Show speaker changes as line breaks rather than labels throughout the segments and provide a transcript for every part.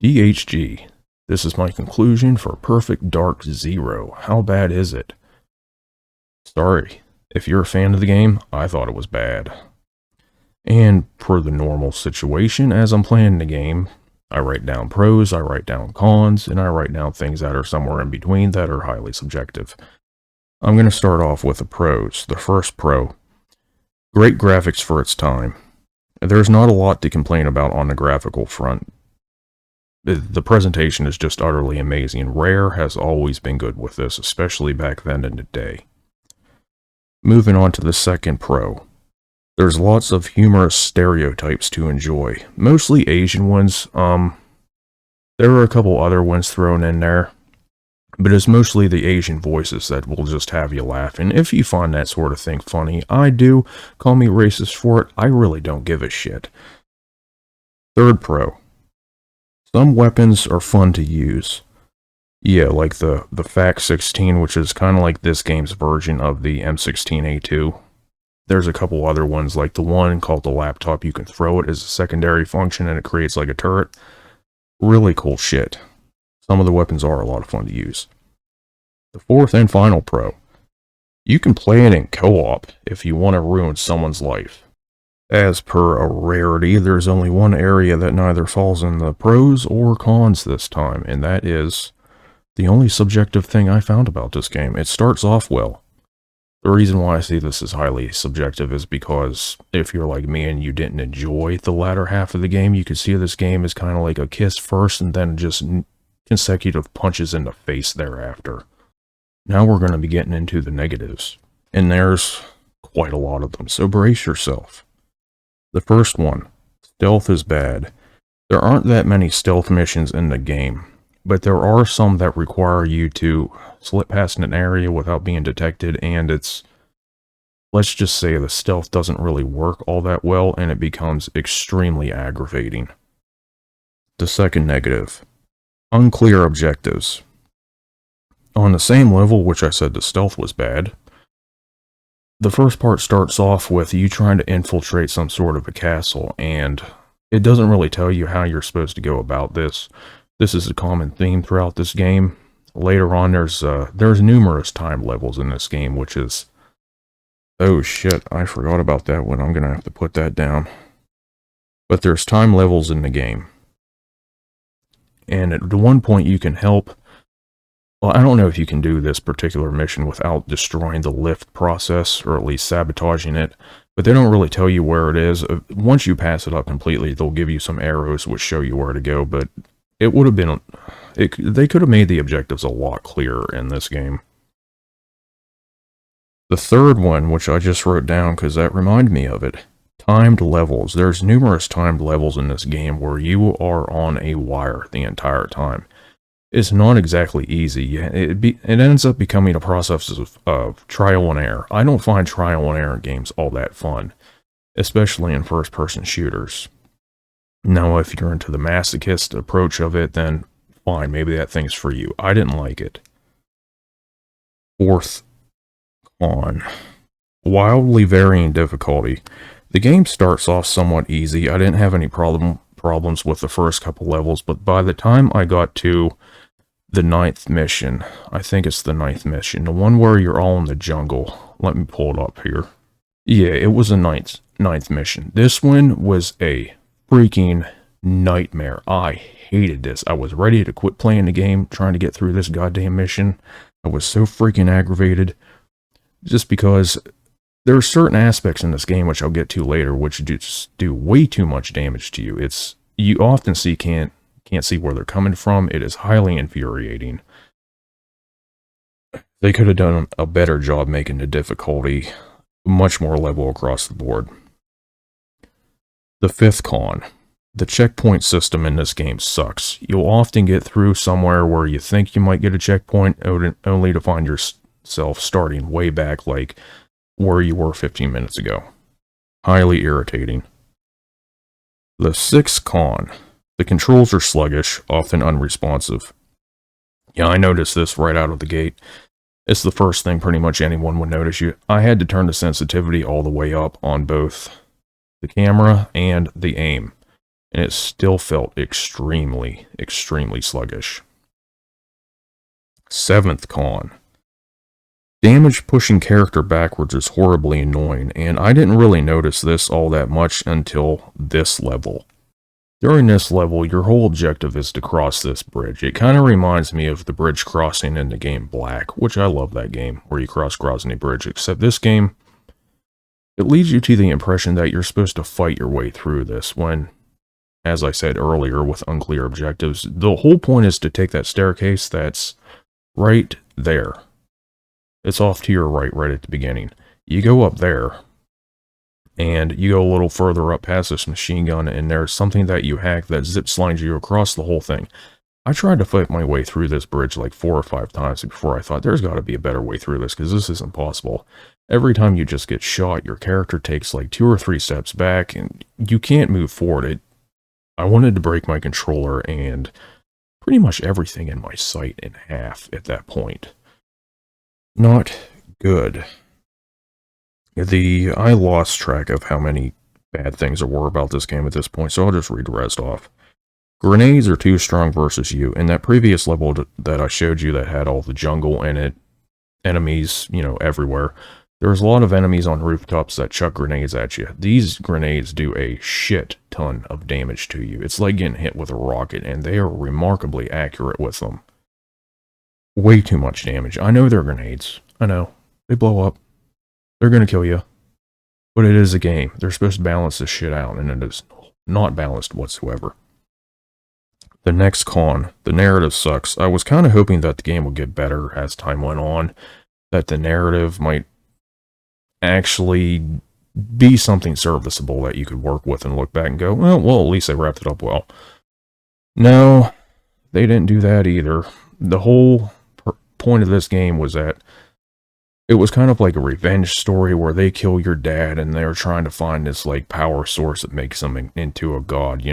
DHG. This is my conclusion for Perfect Dark Zero. How bad is it? Sorry, if you're a fan of the game, I thought it was bad. And per the normal situation, as I'm playing the game, I write down pros, I write down cons, and I write down things that are somewhere in between that are highly subjective. I'm going to start off with the pros. The first pro, great graphics for its time. There's not a lot to complain about on the graphical front. The presentation is just utterly amazing. Rare has always been good with this, especially back then in the day. Moving on to the second pro. There's lots of humorous stereotypes to enjoy. Mostly Asian ones. There are a couple other ones thrown in there. But it's mostly the Asian voices that will just have you laughing. If you find that sort of thing funny, I do. Call me racist for it. I really don't give a shit. Third pro. Some weapons are fun to use. Yeah, like the FAK-16, which is kind of like this game's version of the M16A2. There's a couple other ones, like the one called the laptop. You can throw it as a secondary function and it creates like a turret. Really cool shit. Some of the weapons are a lot of fun to use. The fourth and final pro. You can play it in co-op if you want to ruin someone's life. As per a rarity, there's only one area that neither falls in the pros or cons this time, and that is the only subjective thing I found about this game. It starts off well. The reason why I see this as highly subjective is because if you're like me and you didn't enjoy the latter half of the game, you could see this game as kind of like a kiss first and then just consecutive punches in the face thereafter. Now we're going to be getting into the negatives, and there's quite a lot of them, so brace yourself. The first one, stealth is bad. There aren't that many stealth missions in the game, but there are some that require you to slip past an area without being detected, and let's just say the stealth doesn't really work all that well, and it becomes extremely aggravating. The second negative, unclear objectives. On the same level which I said the stealth was bad, the first part starts off with you trying to infiltrate some sort of a castle, and it doesn't really tell you how you're supposed to go about this. This is a common theme throughout this game. Later on, there's numerous time levels in this game, which is... Oh shit, I forgot about that one. I'm gonna have to put that down. But there's time levels in the game. And at one point you can help... Well, I don't know if you can do this particular mission without destroying the lift process, or at least sabotaging it, but they don't really tell you where it is. Once you pass it up completely, they'll give you some arrows which show you where to go, but it would have been... they could have made the objectives a lot clearer in this game. The third one, which I just wrote down because that reminded me of it, timed levels. There's numerous timed levels in this game where you are on a wire the entire time. It's not exactly easy. It ends up becoming a process of trial and error. I don't find trial and error games all that fun, especially in first-person shooters. Now, if you're into the masochist approach of it, then fine, maybe that thing's for you. I didn't like it. Fourth con. Wildly varying difficulty. The game starts off somewhat easy. I didn't have any problems with the first couple levels, but by the time I got to the 9th mission, I think it's the 9th mission, the one where you're all in the jungle. Let me pull it up here. Yeah, it was a ninth mission. This one was a freaking nightmare. I hated this. I was ready to quit playing the game, trying to get through this goddamn mission. I was so freaking aggravated, just because there are certain aspects in this game, which I'll get to later, which just do way too much damage to you. You often can't see where they're coming from. It is highly infuriating. They could have done a better job making the difficulty much more level across the board. The fifth con. The checkpoint system in this game sucks. You'll often get through somewhere where you think you might get a checkpoint, only to find yourself starting way back like where you were 15 minutes ago. Highly irritating. The sixth con. The controls are sluggish, often unresponsive. Yeah, I noticed this right out of the gate. It's the first thing pretty much anyone would notice. I had to turn the sensitivity all the way up on both the camera and the aim. and it still felt extremely, extremely sluggish. 7th con. Damage pushing character backwards is horribly annoying, and I didn't really notice this all that much until this level. During this level, your whole objective is to cross this bridge. It kind of reminds me of the bridge crossing in the game Black, which I love that game, where you cross Grozny Bridge, except this game, it leads you to the impression that you're supposed to fight your way through this when, as I said earlier, with unclear objectives, the whole point is to take that staircase that's right there. It's off to your right at the beginning. You go up there, and you go a little further up past this machine gun, and there's something that you hack that zip slides you across the whole thing. I tried to fight my way through this bridge like 4 or 5 times before I thought there's got to be a better way through this, because this isn't possible. Every time you just get shot, your character takes like 2 or 3 steps back, and you can't move forward. I wanted to break my controller and pretty much everything in my sight in half at that point. Not good. I lost track of how many bad things there were about this game at this point, so I'll just read the rest off. Grenades are too strong versus you. In that previous level that I showed you that had all the jungle in it, enemies, everywhere, there's a lot of enemies on rooftops that chuck grenades at you. These grenades do a shit ton of damage to you. It's like getting hit with a rocket, and they are remarkably accurate with them. Way too much damage. I know they're grenades. I know. They blow up. They're gonna kill you. But it is a game. They're supposed to balance this shit out, and it is not balanced whatsoever. The next con. The narrative sucks. I was kind of hoping that the game would get better as time went on. That the narrative might actually be something serviceable that you could work with and look back and go, well, at least they wrapped it up well. No, they didn't do that either. The whole point of this game was that it was kind of like a revenge story where they kill your dad and they're trying to find this like power source that makes them into a god,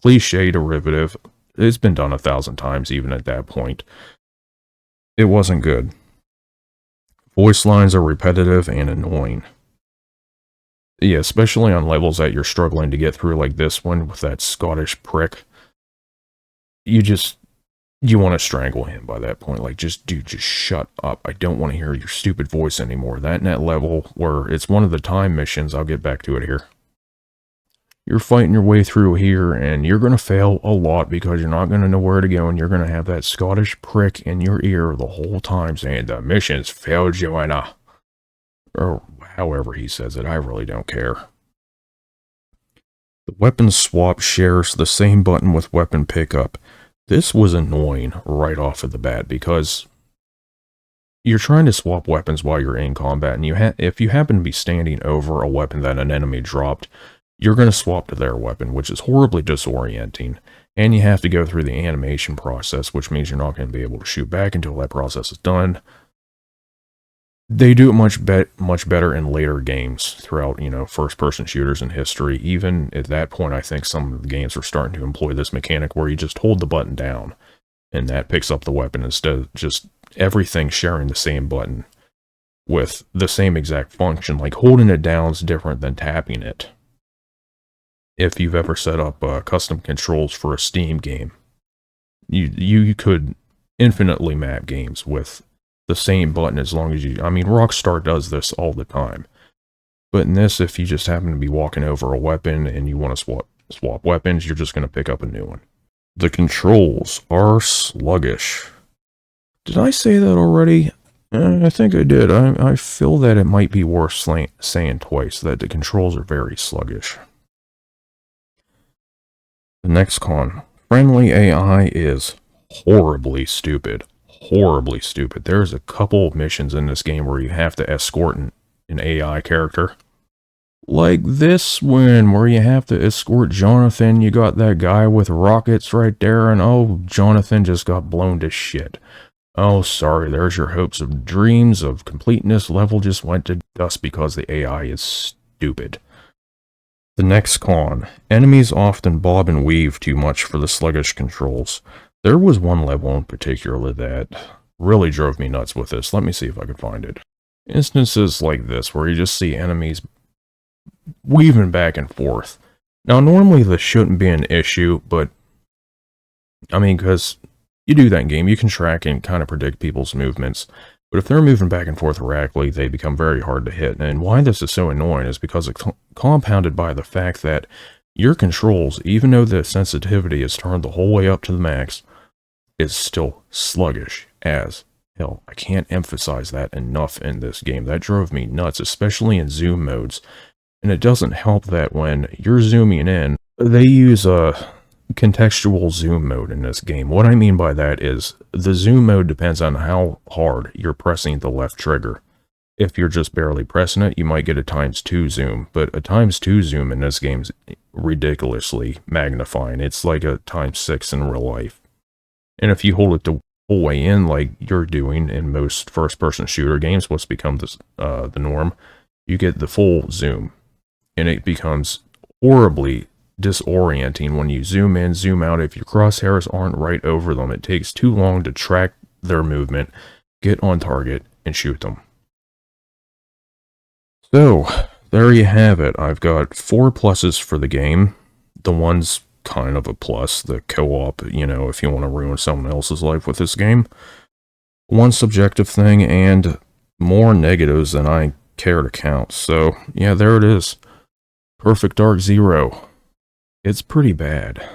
Cliche derivative. It's been done 1,000 times even at that point. It wasn't good. Voice lines are repetitive and annoying. Yeah, especially on levels that you're struggling to get through like this one with that Scottish prick. You want to strangle him by that point. Like, dude, just shut up. I don't want to hear your stupid voice anymore. That level where it's one of the time missions, I'll get back to it here. You're fighting your way through here, and you're going to fail a lot because you're not going to know where to go, and you're going to have that Scottish prick in your ear the whole time saying, the mission's failed, Joanna. Or however he says it, I really don't care. The weapon swap shares the same button with weapon pickup. This was annoying right off of the bat because you're trying to swap weapons while you're in combat, and if you happen to be standing over a weapon that an enemy dropped, you're going to swap to their weapon, which is horribly disorienting, and you have to go through the animation process, which means you're not going to be able to shoot back until that process is done. They do it much better in later games throughout, first-person shooters in history. Even at that point, I think some of the games are starting to employ this mechanic where you just hold the button down, and that picks up the weapon instead of just everything sharing the same button with the same exact function. Like, holding it down is different than tapping it. If you've ever set up custom controls for a Steam game, you could infinitely map games with the same button as long as Rockstar does this all the time. But in this, if you just happen to be walking over a weapon and you want to swap weapons, you're just going to pick up a new one. The controls are sluggish. Did I say that already? I think I did. I feel that it might be worth saying twice, that the controls are very sluggish. The next con. Friendly AI is horribly stupid. Horribly stupid. There's a couple of missions in this game where you have to escort an AI character. Like this one, where you have to escort Jonathan. You got that guy with rockets right there, and oh, Jonathan just got blown to shit. Oh, sorry, there's your hopes of dreams of completeness level just went to dust because the AI is stupid. The next con. Enemies often bob and weave too much for the sluggish controls. There was one level in particular that really drove me nuts with this. Let me see if I can find it. Instances like this, where you just see enemies weaving back and forth. Now, normally this shouldn't be an issue, but I mean, because you do that in game, you can track and kind of predict people's movements. But if they're moving back and forth erratically, they become very hard to hit. And why this is so annoying is because it's compounded by the fact that your controls, even though the sensitivity is turned the whole way up to the max, is still sluggish as hell. I can't emphasize that enough in this game. That drove me nuts, especially in zoom modes. And it doesn't help that when you're zooming in, they use a contextual zoom mode in this game. What I mean by that is the zoom mode depends on how hard you're pressing the left trigger. If you're just barely pressing it, you might get a ×2 zoom, but a ×2 zoom in this game is ridiculously magnifying. It's like a ×6 in real life. And if you hold it the whole way in like you're doing in most first-person shooter games, what's become the norm, you get the full zoom. And it becomes horribly disorienting when you zoom in, zoom out. If your crosshairs aren't right over them, it takes too long to track their movement, get on target, and shoot them. So, there you have it. I've got 4 pluses for the game. The one's kind of a plus, the co-op, you know, if you want to ruin someone else's life with this game. One subjective thing, and more negatives than I care to count. So, yeah, there it is. Perfect Dark Zero. It's pretty bad.